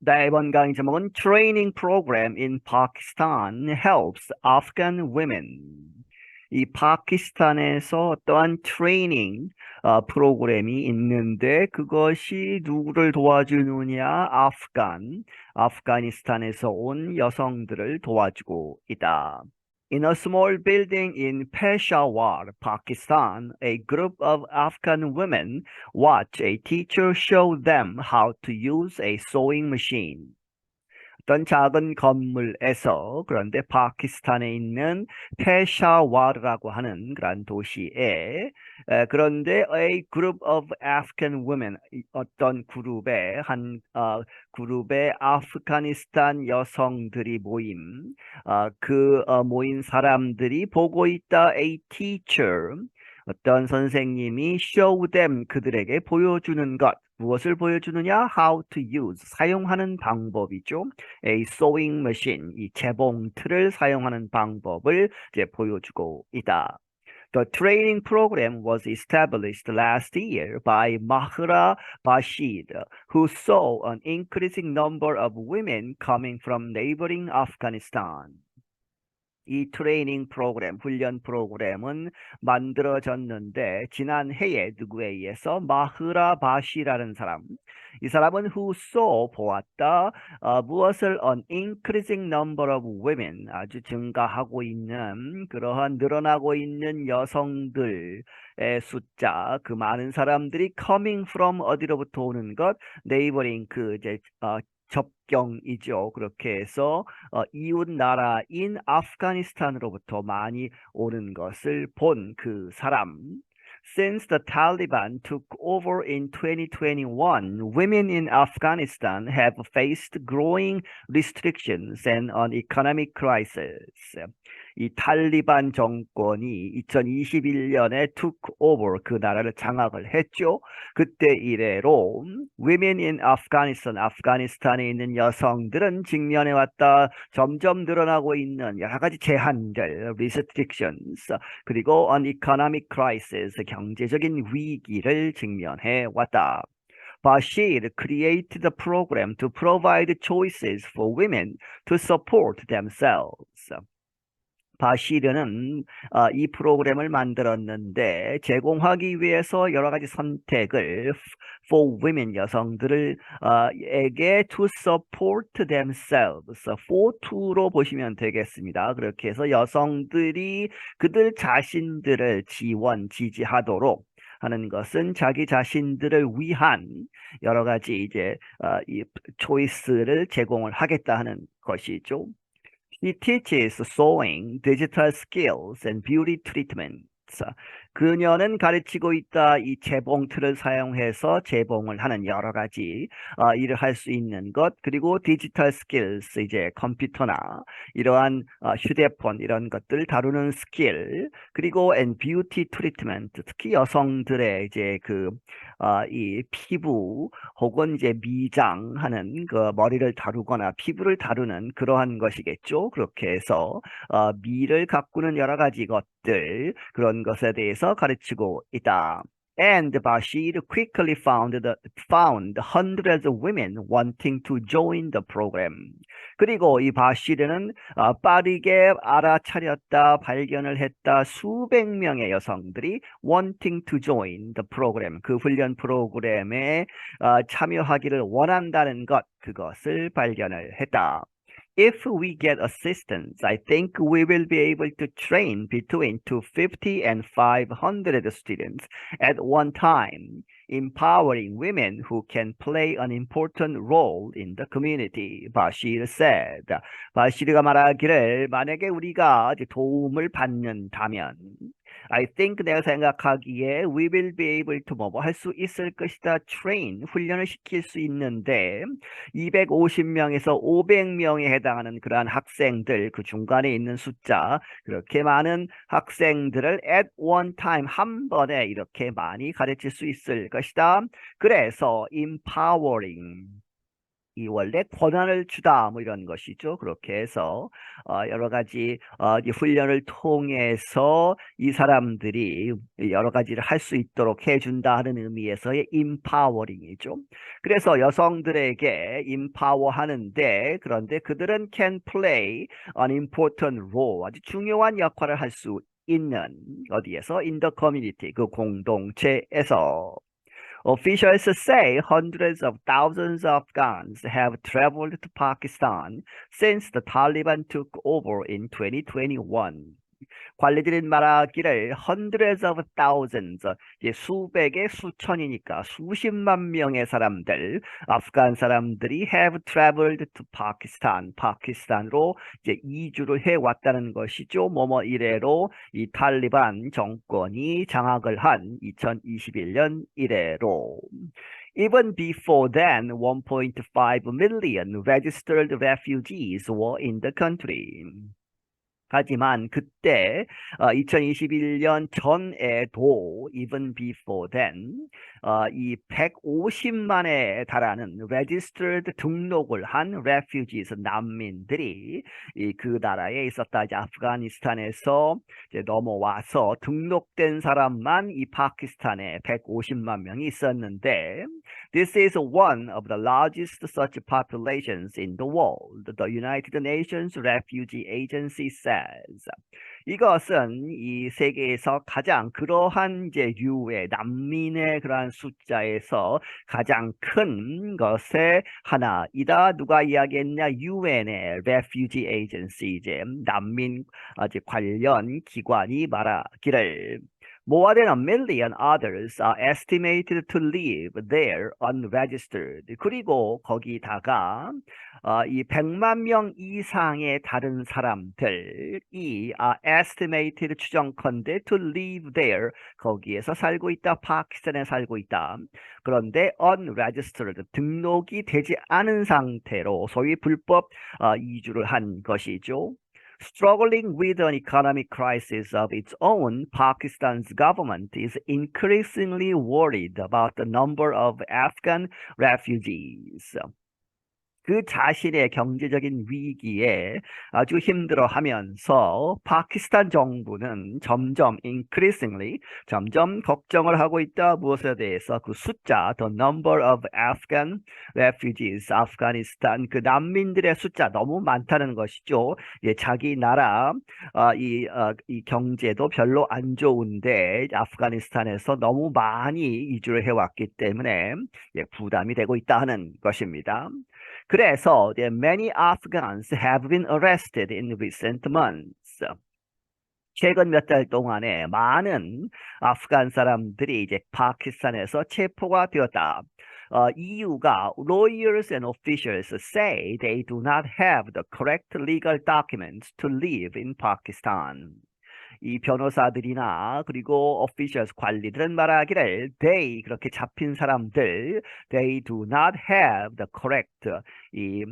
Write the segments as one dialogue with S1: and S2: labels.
S1: 네, 이번 강의 제목은 Training Program in Pakistan helps Afghan women. 이 파키스탄에서 어떠한 트레이닝 프로그램이 있는데 그것이 누구를 도와주느냐? 아프가니스탄에서 온 여성들을 도와주고 있다. In a small building in Peshawar, Pakistan, a group of Afghan women watch a teacher show them how to use a sewing machine. 어떤 작은 건물에서 그런데 파키스탄에 있는 페샤와르라고 하는 그런 도시에 그런데 a group of Afghan women 어떤 그룹의 아프가니스탄 여성들이 모인 사람들이 보고 있다 a teacher 어떤 선생님이 show them 그들에게 보여주는 것 무엇을 보여주느냐? How to use 사용하는 방법이죠. A sewing machine 이 재봉틀을 사용하는 방법을 이제 보여주고 있다. The training program was established last year by Mahra Bashir, who saw an increasing number of women coming from neighboring Afghanistan. 이 트레이닝 프로그램, 훈련 프로그램은 만들어졌는데 지난해에 누구에 의해서 마흐라 바시라는 사람, 이 사람은 who saw 보았다 무엇을 an increasing number of women 아주 증가하고 있는 그러한 늘어나고 있는 여성들의 숫자 그 많은 사람들이 coming from 어디로부터 오는 것 neighboring 그 이제 접경이죠. 그렇게 해서 이웃 나라인 아프가니스탄으로부터 많이 오는 것을 본 그 사람. Since the Taliban took over in 2021, women in Afghanistan have faced growing restrictions and an economic crisis. 이 탈리반 정권이 2021년에 took over 그 나라를 장악을 했죠. 그때 이래로 women in Afghanistan, 아프가니스탄에 있는 여성들은 직면해왔다 점점 늘어나고 있는 여러 가지 제한들, restrictions, 그리고 an economic crisis, 경제적인 위기를 직면해 왔다. Bashir created a program to provide choices for women to support themselves. 바시르는 이 프로그램을 만들었는데 제공하기 위해서 여러 가지 선택을 for women 여성들을 에게 to support themselves for to로 보시면 되겠습니다. 그렇게 해서 여성들이 그들 자신들을 지지하도록 하는 것은 자기 자신들을 위한 여러 가지 이제 이 초이스를 제공을 하겠다 하는 것이죠. He teaches sewing, digital skills, and beauty treatments. 그녀는 가르치고 있다. 이 재봉틀을 사용해서 재봉을 하는 여러 가지 일을 할 수 있는 것, 그리고 디지털 스킬스, 이제 컴퓨터나 이러한 휴대폰 이런 것들 다루는 스킬, 그리고 and beauty treatment, 특히 여성들의 이제 이 피부 혹은 이제 미장하는 그 머리를 다루거나 피부를 다루는 그러한 것이겠죠. 그렇게 해서 미를 가꾸는 여러 가지 것들 그런 것에 대해서 가르치고 있다. And Bashir quickly found hundreds of women wanting to join the program. 그리고 이 바시르는 빠르게 알아차렸다, 발견을 했다. 수백 명의 여성들이 wanting to join the program, 그 훈련 프로그램에 참여하기를 원한다는 것, 그것을 발견을 했다. If we get assistance, I think we will be able to train between 250 and 500 students at one time, empowering women who can play an important role in the community, Bashir said. 바시르가 말하기를 만약에 우리가 도움을 받는다면 I think 내가 생각하기에 we will be able to 뭐 할 수 있을 것이다. train, 훈련을 시킬 수 있는데 250명에서 500명에 해당하는 그러한 학생들 그 중간에 있는 숫자 그렇게 많은 학생들을 at one time 한 번에 이렇게 많이 가르칠 수 있을 것이다. 그래서 empowering 이 원래 권한을 주다 뭐 이런 것이죠. 그렇게 해서 여러 가지 이 훈련을 통해서 이 사람들이 여러 가지를 할 수 있도록 해준다 하는 의미에서의 empowering이죠. 그래서 여성들에게 empower 하는데 그런데 그들은 can play an important role 아주 중요한 역할을 할 수 있는 어디에서 in the community 그 공동체에서 Officials say hundreds of thousands of Afghans have traveled to Pakistan since the Taliban took over in 2021. 관리들은 말하기를 hundreds of thousands, 이제 수백의 수천이니까 수십만 명의 사람들, 아프간 사람들이 have traveled to Pakistan, 파키스탄으로 이제 이주를 해왔다는 것이죠. 뭐뭐 이래로 이 탈리반 정권이 장악을 한 2021년 이래로. Even before then, 1.5 million registered refugees were in the country. 하지만 그때 2021년 전에도 even before then 이 150만에 달하는 registered 등록을 한 refugees 난민들이 그 나라에 있었다. 이제 아프가니스탄에서 이제 넘어와서 등록된 사람만 이 파키스탄에 150만 명이 있었는데 This is one of the largest such populations in the world. The United Nations Refugee Agency says. 이것은 이 세계에서 가장 그러한 이제 류의 난민의 그러한 숫자에서 가장 큰 것의 하나이다. 누가 이야기했냐? UN의 Refugee Agency 이제 난민 이제 관련 기관이 말하기를. More than a million others are estimated to live there unregistered. 그리고 거기다가 이 100만 명 이상의 다른 사람들이 estimated 추정컨대 to live there 거기에서 살고 있다. 파키스탄에 살고 있다. 그런데 unregistered 등록이 되지 않은 상태로 소위 불법 이주를 한 것이죠. Struggling with an economic crisis of its own, Pakistan's government is increasingly worried about the number of Afghan refugees. 그 자신의 경제적인 위기에 아주 힘들어하면서 파키스탄 정부는 점점 increasingly 점점 걱정을 하고 있다. 무엇에 대해서 그 숫자 the number of Afghan refugees 아프가니스탄 그 난민들의 숫자 너무 많다는 것이죠. 예, 자기 나라 이 경제도 별로 안 좋은데 아프가니스탄에서 너무 많이 이주를 해왔기 때문에 예, 부담이 되고 있다 하는 것입니다. 그래서 many Afghans have been arrested in recent months. 최근 몇 달 동안에 많은 아프간 사람들이 이제 파키스탄에서 체포가 되었다. 이유가 lawyers and officials say they do not have the correct legal documents to live in Pakistan. 이 변호사들이나 그리고 officials 관리들은 말하기를 they 그렇게 잡힌 사람들 they do not have the correct 이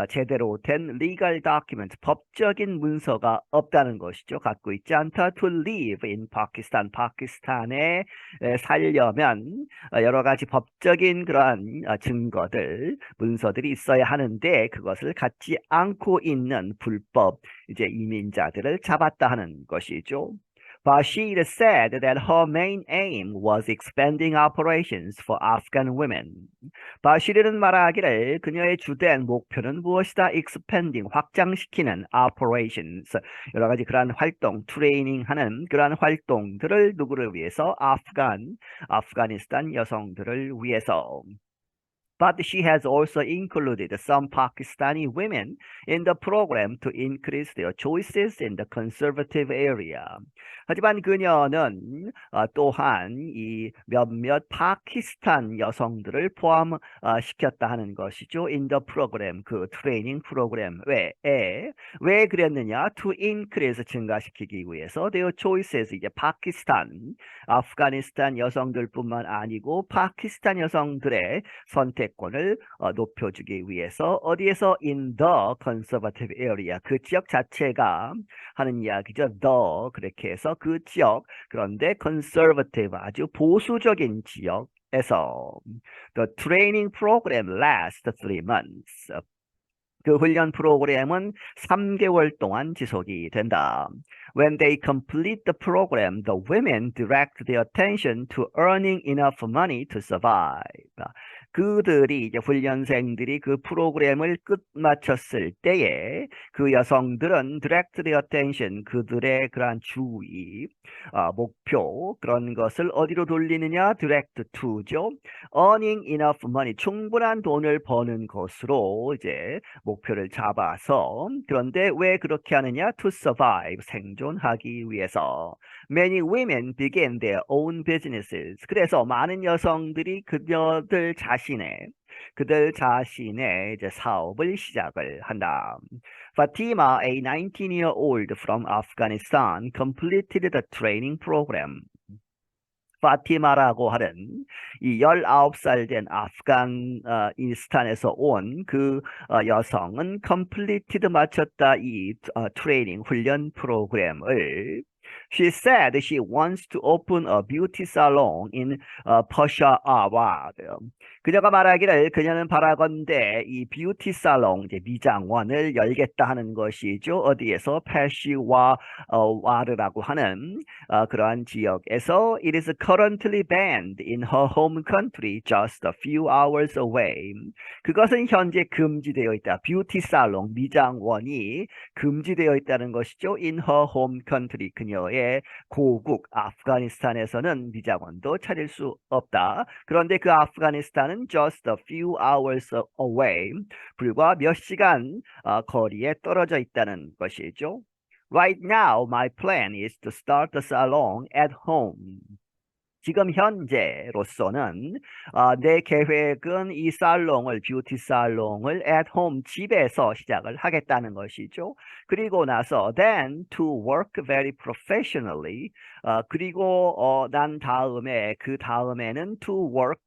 S1: 제대로 된 legal document 법적인 문서가 없다는 것이죠. 갖고 있지 않다. To live in Pakistan 파키스탄에 살려면 여러 가지 법적인 그러한 증거들 문서들이 있어야 하는데 그것을 갖지 않고 있는 불법 이제 이민자들을 잡았다 하는 것이죠. Bashir said that her main aim was expanding operations for Afghan women. 바시르는 말하기를 그녀의 주된 목표는 무엇이다? expanding, 확장시키는 operations, 여러 가지 그러한 활동, 트레이닝하는 그러한 활동들을 누구를 위해서? 아프가니스탄 여성들을 위해서. But she has also included some Pakistani women in the program to increase their choices in the conservative area. 하지만 그녀는 또한 이 몇몇 파키스탄 여성들을 포함시켰다 하는 것이죠. In the program, 그 트레이닝 프로그램 외에 왜 그랬느냐? To increase, 증가시키기 위해서 their choices, 이제 파키스탄, 아프가니스탄 여성들뿐만 아니고 파키스탄 여성들의 선택권을 높여주기 위해서 어디에서? In the conservative area, 그 지역 자체가 하는 이야기죠. The 그렇게 해서 그 지역, 그런데 conservative 아주 보수적인 지역에서 지역에서 The training program lasts 3 months. 그 훈련 프로그램은 3개월 동안 지속이 된다. When they complete the program, the women direct their attention to earning enough money to survive. 그들이 이제 훈련생들이 그 프로그램을 끝마쳤을 때에 그 여성들은 direct their attention, 그들의 그러한 주의, 목표 그런 것을 어디로 돌리느냐? direct to죠. earning enough money, 충분한 돈을 버는 것으로 이제 목표를 잡아서. 그런데 왜 그렇게 하느냐? To survive, 생존하기 위해서. Many women begin their own businesses. 그래서 많은 여성들이 그들 자신의 이제 사업을 시작을 한다. Fatima, a 19-year-old from Afghanistan, completed the training program. 파티마라고 하는 이 19살 된 아프가니스탄에서 온 그 여성은 completed 마쳤다 이 트레이닝 훈련 프로그램을. She said she wants to open a beauty salon in Peshawar. 그녀가 말하기를 그녀는 바라건대 이 뷰티 살롱, 이제 미장원을 열겠다 하는 것이죠. 어디에서? 페시와르라고 하는 그러한 지역에서. It is currently banned in her home country just a few hours away. 그것은 현재 금지되어 있다. 뷰티 살롱, 미장원이 금지되어 있다는 것이죠. In her home country, 그녀의 고국 아프가니스탄에서는 미장원도 차릴 수 없다. 그런데 그 아프가니스탄은 just a few hours away, 불과 몇 시간 거리에 떨어져 있다는 것이죠. Right now, my plan is to start the salon at home. 지금 현재로서는 내 계획은 이 뷰티 살롱을 at home, 집에서 시작을 하겠다는 것이죠. 그리고 나서 then to work very professionally, 그리고 난 다음에 그 다음에는 to work,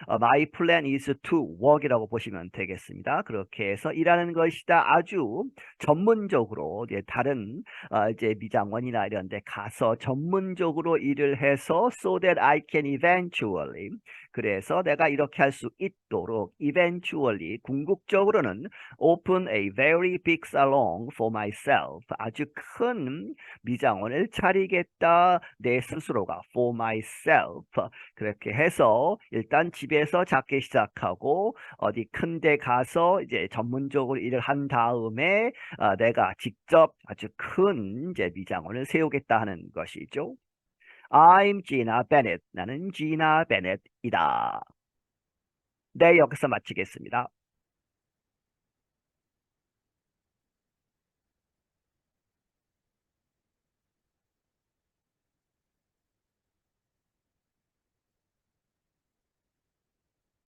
S1: my plan is to work이라고 보시면 되겠습니다. 그렇게 해서 일하는 것이다. 아주 전문적으로 이제 다른 이제 미장원이나 이런 데 가서 전문적으로 일을 해서 so that I can eventually, 그래서 내가 이렇게 할 수 있도록 eventually, 궁극적으로는 open a very big salon for myself, 아주 큰 미장원을 차리겠다 내 스스로가 for myself. 그렇게 해서 일단 집에서 작게 시작하고 어디 큰 데 가서 이제 전문적으로 일을 한 다음에 내가 직접 아주 큰 이제 미장원을 세우겠다 하는 것이죠. I'm Gina Bennett. 나는 지나 베넷이다. 네, 여기서 마치겠습니다.